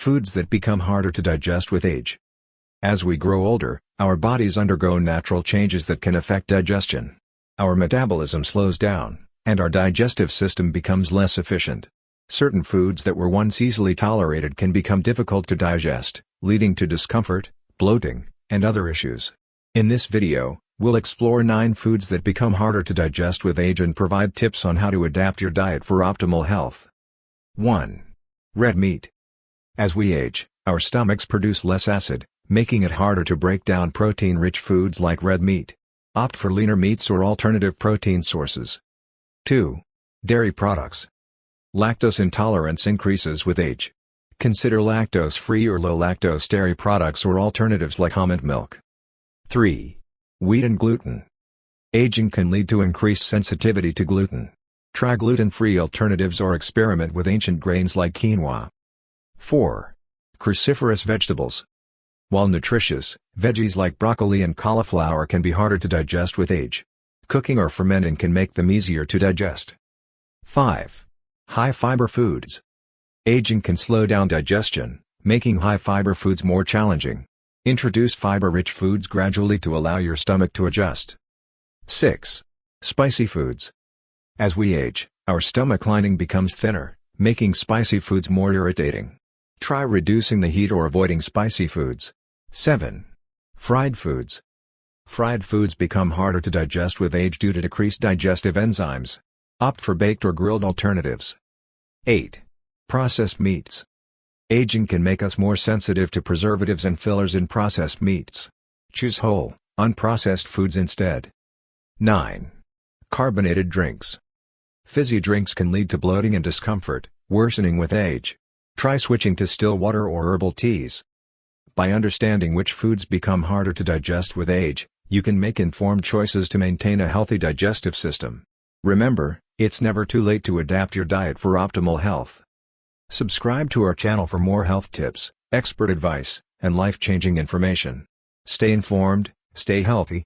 Foods that become harder to digest with age. As we grow older, our bodies undergo natural changes that can affect digestion. Our metabolism slows down, and our digestive system becomes less efficient. Certain foods that were once easily tolerated can become difficult to digest, leading to discomfort, bloating, and other issues. In this video, we'll explore 9 foods that become harder to digest with age and provide tips on how to adapt your diet for optimal health. 1. Red meat. As we age, our stomachs produce less acid, making it harder to break down protein-rich foods like red meat. Opt for leaner meats or alternative protein sources. 2. Dairy products. Lactose intolerance increases with age. Consider lactose-free or low-lactose dairy products or alternatives like almond milk. 3. Wheat and gluten. Aging can lead to increased sensitivity to gluten. Try gluten-free alternatives or experiment with ancient grains like quinoa. 4. Cruciferous vegetables. While nutritious, veggies like broccoli and cauliflower can be harder to digest with age. Cooking or fermenting can make them easier to digest. 5. High-fiber foods. Aging can slow down digestion, making high-fiber foods more challenging. Introduce fiber-rich foods gradually to allow your stomach to adjust. 6. Spicy foods. As we age, our stomach lining becomes thinner, making spicy foods more irritating. Try reducing the heat or avoiding spicy foods. 7. Fried foods. Fried foods become harder to digest with age due to decreased digestive enzymes. Opt for baked or grilled alternatives. 8. Processed meats. Aging can make us more sensitive to preservatives and fillers in processed meats. Choose whole, unprocessed foods instead. 9. Carbonated drinks. Fizzy drinks can lead to bloating and discomfort, worsening with age. Try switching to still water or herbal teas. By understanding which foods become harder to digest with age, you can make informed choices to maintain a healthy digestive system. Remember, it's never too late to adapt your diet for optimal health. Subscribe to our channel for more health tips, expert advice, and life-changing information. Stay informed, stay healthy,